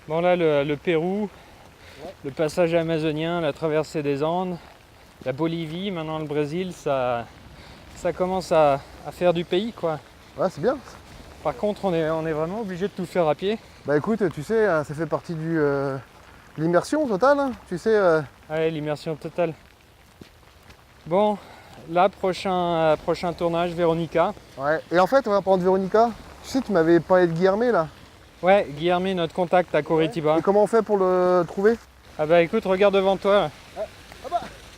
Bon là, le Pérou, le passage amazonien, la traversée des Andes, la Bolivie, maintenant le Brésil, ça commence à faire du pays, quoi. Ouais, c'est bien. Par contre, on est vraiment obligé de tout faire à pied. Bah écoute, tu sais, ça fait partie de l'immersion totale, hein. Tu sais. Ouais, l'immersion totale. Bon, là, prochain tournage, Véronica. Ouais. Et en fait, on va prendre Véronica. Tu sais, tu m'avais parlé de Guillermé là. Ouais, Guillermé, notre contact à Curitiba. Et comment on fait pour le trouver? Ah bah écoute, regarde devant toi.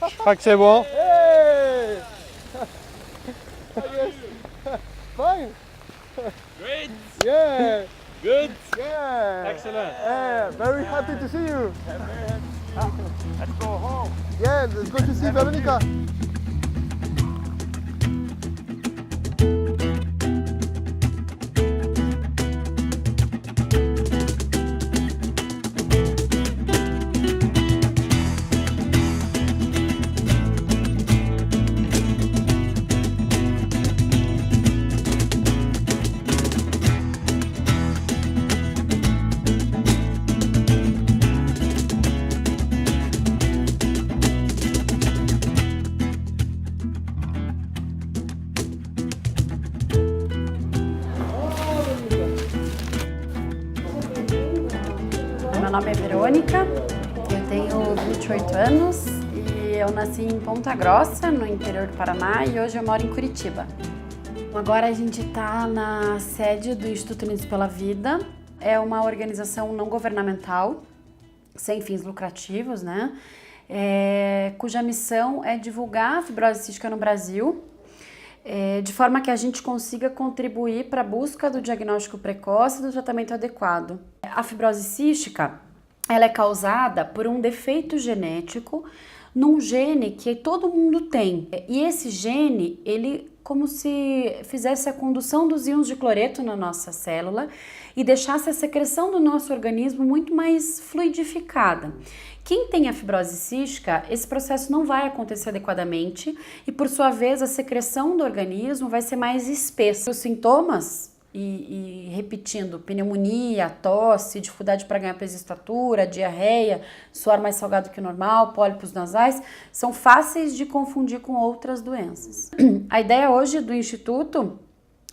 Je crois que c'est bon. Hey! Fine. Great. Yeah. Good. Yeah. Excellent. Yeah. Very happy to see you. Let's go home. Yeah, let's go to see Veronica. Meu nome é Verônica, eu tenho 28 anos e eu nasci em Ponta Grossa, no interior do Paraná, e hoje eu moro em Curitiba. Agora a gente está na sede do Instituto Unidos pela Vida. É uma organização não governamental, sem fins lucrativos, né? Cuja missão é divulgar a fibrose cística no Brasil, de forma que a gente consiga contribuir para a busca do diagnóstico precoce e do tratamento adequado. A fibrose cística, ela é causada por um defeito genético num gene que todo mundo tem. E esse gene, ele como se fizesse a condução dos íons de cloreto na nossa célula e deixasse a secreção do nosso organismo muito mais fluidificada. Quem tem a fibrose cística, esse processo não vai acontecer adequadamente e, por sua vez, a secreção do organismo vai ser mais espessa. Os sintomas, repetindo, pneumonia, tosse, dificuldade para ganhar peso e estatura, diarreia, suor mais salgado que o normal, pólipos nasais, são fáceis de confundir com outras doenças. A ideia hoje do Instituto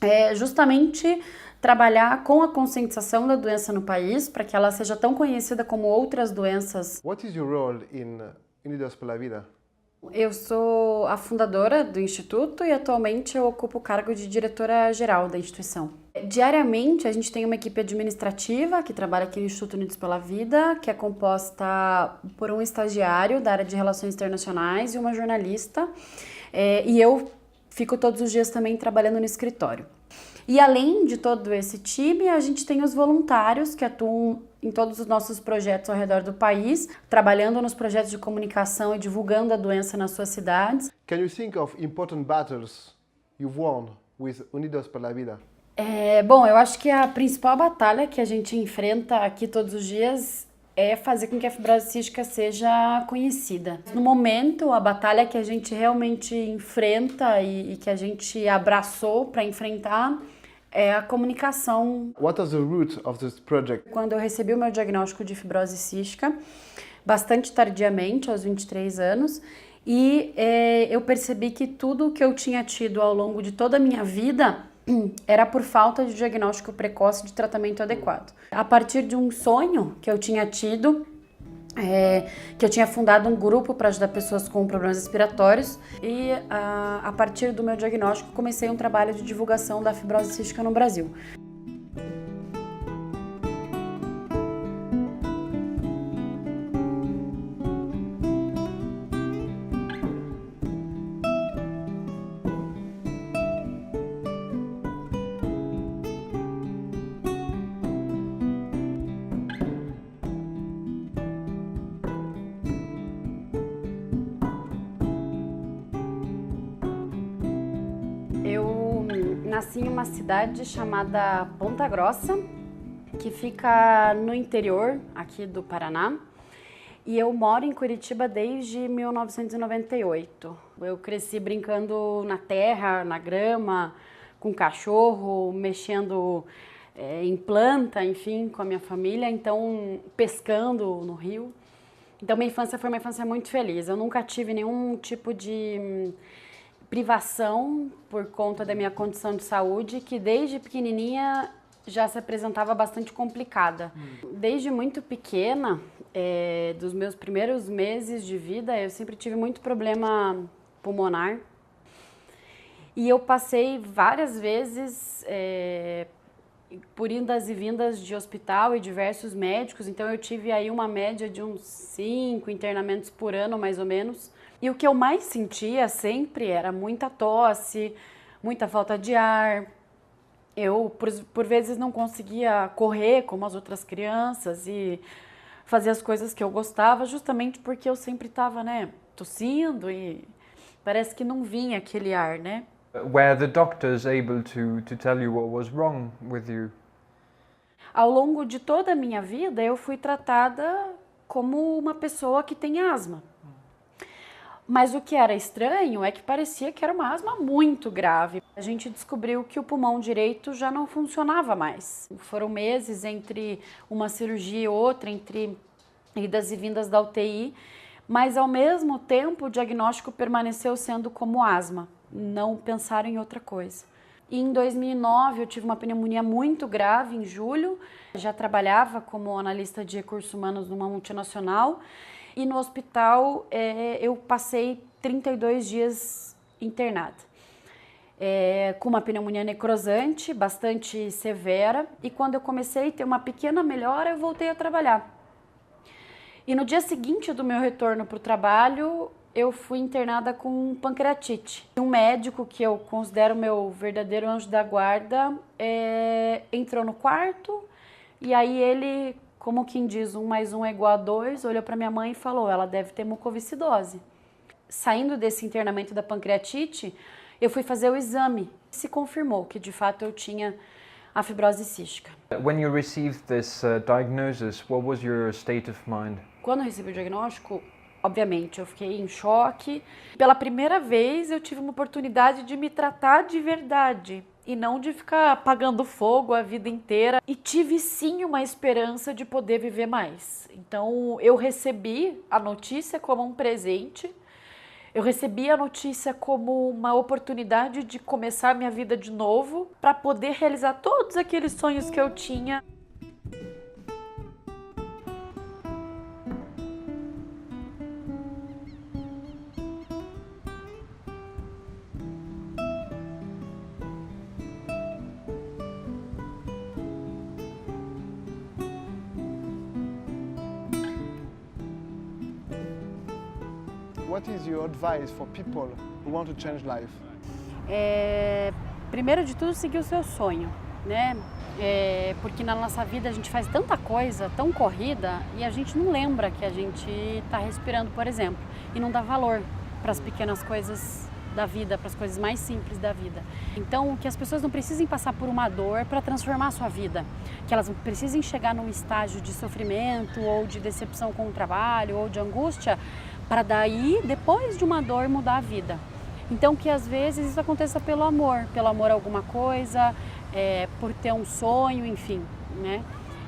é justamente trabalhar com a conscientização da doença no país, para que ela seja tão conhecida como outras doenças. What is your role in Unidos pela Vida? Eu sou a fundadora do Instituto e atualmente eu ocupo o cargo de diretora-geral da instituição. Diariamente a gente tem uma equipe administrativa que trabalha aqui no Instituto Unidos pela Vida, que é composta por um estagiário da área de Relações Internacionais e uma jornalista, e eu fico todos os dias também trabalhando no escritório. E além de todo esse time, a gente tem os voluntários que atuam em todos os nossos projetos ao redor do país, trabalhando nos projetos de comunicação e divulgando a doença nas suas cidades. Can you think of important battles you've won with Unidos pela Vida? Bom, eu acho que a principal batalha que a gente enfrenta aqui todos os dias é fazer com que a fibrose cística seja conhecida. No momento, a batalha que a gente realmente enfrenta e que a gente abraçou para enfrentar é a comunicação. What is the root of this project? Quando eu recebi o meu diagnóstico de fibrose cística, bastante tardiamente, aos 23 anos, e eu percebi que tudo que eu tinha tido ao longo de toda a minha vida era por falta de diagnóstico precoce de tratamento adequado. A partir de um sonho que eu tinha tido, que eu tinha fundado um grupo para ajudar pessoas com problemas respiratórios e a partir do meu diagnóstico comecei um trabalho de divulgação da fibrose cística no Brasil. Eu nasci em uma cidade chamada Ponta Grossa, que fica no interior aqui do Paraná, e eu moro em Curitiba desde 1998. Eu cresci brincando na terra, na grama, com cachorro, mexendo em planta, enfim, com a minha família, então pescando no rio. Então minha infância foi uma infância muito feliz. Eu nunca tive nenhum tipo de privação por conta da minha condição de saúde, que desde pequenininha já se apresentava bastante complicada. Desde muito pequena, dos meus primeiros meses de vida, eu sempre tive muito problema pulmonar. E eu passei várias vezes por indas e vindas de hospital e diversos médicos, então eu tive aí uma média de uns 5 internamentos por ano, mais ou menos. E o que eu mais sentia sempre era muita tosse, muita falta de ar. Eu, por vezes, não conseguia correr como as outras crianças e fazer as coisas que eu gostava, justamente porque eu sempre estava, né, tossindo e parece que não vinha aquele ar, né? Were the doctors able to tell you what was wrong with you? Ao longo de toda a minha vida, eu fui tratada como uma pessoa que tem asma. Mas o que era estranho é que parecia que era uma asma muito grave. A gente descobriu que o pulmão direito já não funcionava mais. Foram meses entre uma cirurgia e outra, entre idas e vindas da UTI, mas ao mesmo tempo o diagnóstico permaneceu sendo como asma. Não pensaram em outra coisa. E em 2009 eu tive uma pneumonia muito grave em julho. Já trabalhava como analista de recursos humanos numa multinacional e no hospital eu passei 32 dias internada. Com uma pneumonia necrosante, bastante severa, e quando eu comecei a ter uma pequena melhora, eu voltei a trabalhar. E no dia seguinte do meu retorno para o trabalho, eu fui internada com pancreatite. Um médico que eu considero meu verdadeiro anjo da guarda entrou no quarto e aí ele, como quem diz 1 mais 1 é igual a 2, olhou para minha mãe e falou, ela deve ter mucoviscidose. Saindo desse internamento da pancreatite, eu fui fazer o exame. Se confirmou que de fato eu tinha a fibrose cística. When you received this diagnosis, what was your state of mind? Quando eu recebi o diagnóstico, obviamente, eu fiquei em choque. Pela primeira vez, eu tive uma oportunidade de me tratar de verdade e não de ficar apagando fogo a vida inteira. E tive sim uma esperança de poder viver mais. Então, eu recebi a notícia como um presente. Eu recebi a notícia como uma oportunidade de começar minha vida de novo para poder realizar todos aqueles sonhos que eu tinha. What is your advice for people who want to change life? Primeiro de tudo, seguir o seu sonho, né? Porque na nossa vida a gente faz tanta coisa, tão corrida, e a gente não lembra que a gente está respirando, por exemplo, e não dá valor para as pequenas coisas da vida, para as coisas mais simples da vida. Então, que as pessoas não precisem passar por uma dor para transformar a sua vida, que elas não precisem chegar num estágio de sofrimento ou de decepção com o trabalho ou de angústia, para daí, depois de uma dor, mudar a vida. Então, que às vezes isso aconteça pelo amor a alguma coisa, por ter um sonho, enfim, né?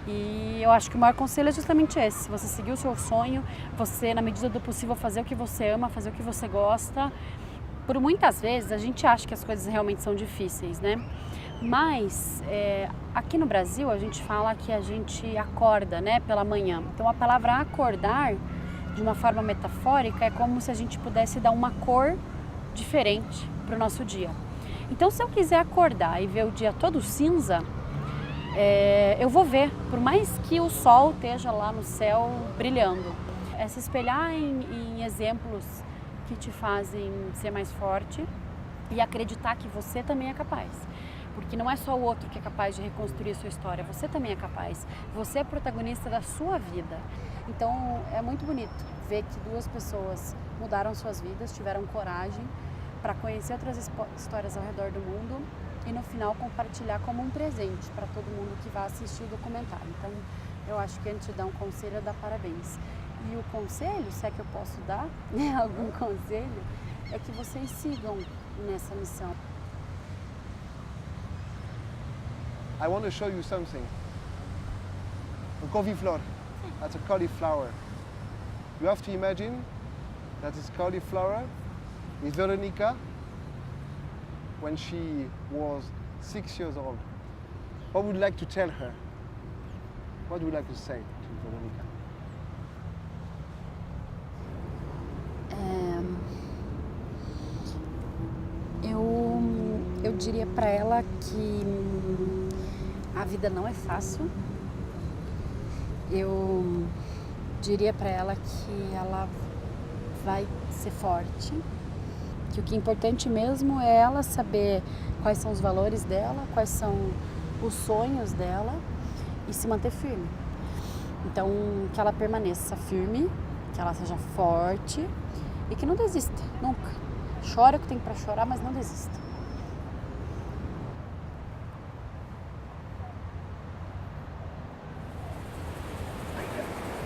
E eu acho que o maior conselho é justamente esse, você seguir o seu sonho, você, na medida do possível, fazer o que você ama, fazer o que você gosta. Por muitas vezes, a gente acha que as coisas realmente são difíceis, né? Mas, aqui no Brasil, a gente fala que a gente acorda, né, pela manhã. Então, a palavra acordar, de uma forma metafórica, é como se a gente pudesse dar uma cor diferente para o nosso dia. Então, se eu quiser acordar e ver o dia todo cinza, eu vou ver, por mais que o sol esteja lá no céu brilhando. É se espelhar em exemplos que te fazem ser mais forte e acreditar que você também é capaz. Porque não é só o outro que é capaz de reconstruir a sua história, você também é capaz. Você é protagonista da sua vida. Então é muito bonito ver que 2 pessoas mudaram suas vidas, tiveram coragem para conhecer outras histórias ao redor do mundo e no final compartilhar como um presente para todo mundo que vai assistir o documentário. Então eu acho que antes de dar um conselho é dar parabéns. E o conselho, se é que eu posso dar, né, algum conselho, é que vocês sigam nessa missão. I want to show you something. A couve-fleur. That's a cauliflower. You have to imagine that this cauliflower is Veronica when she was 6 years old. What would you like to tell her? What would you like to say to Veronica? Eu diria para ela que a vida não é fácil. Eu diria para ela que ela vai ser forte, que o que é importante mesmo é ela saber quais são os valores dela, quais são os sonhos dela e se manter firme. Então, que ela permaneça firme, que ela seja forte e que não desista, nunca. Chora o que tem para chorar, mas não desista.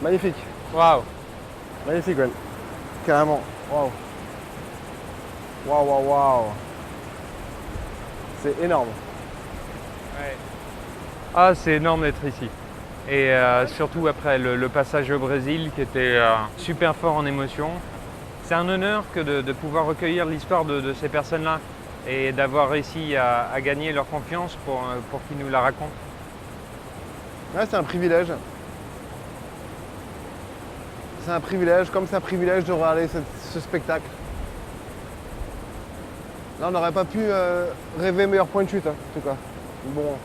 Magnifique. Waouh. Magnifique, Gwen. Carrément. Waouh. Waouh, waouh, waouh. C'est énorme. Ouais. Ah, c'est énorme d'être ici. Et surtout après le passage au Brésil qui était super fort en émotion. C'est un honneur que de pouvoir recueillir l'histoire de ces personnes-là et d'avoir réussi à gagner leur confiance pour qu'ils nous la racontent. Ouais, c'est un privilège. C'est un privilège, comme c'est un privilège de regarder ce spectacle. Là, on n'aurait pas pu rêver meilleur point de chute, hein, en tout cas. Bon,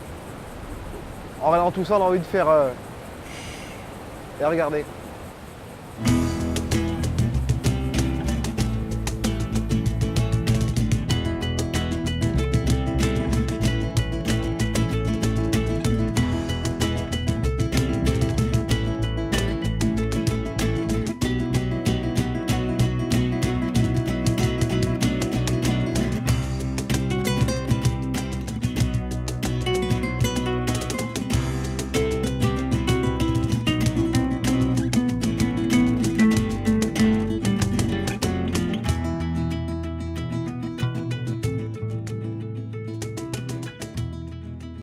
en regardant tout ça, on a envie de faire et regarder.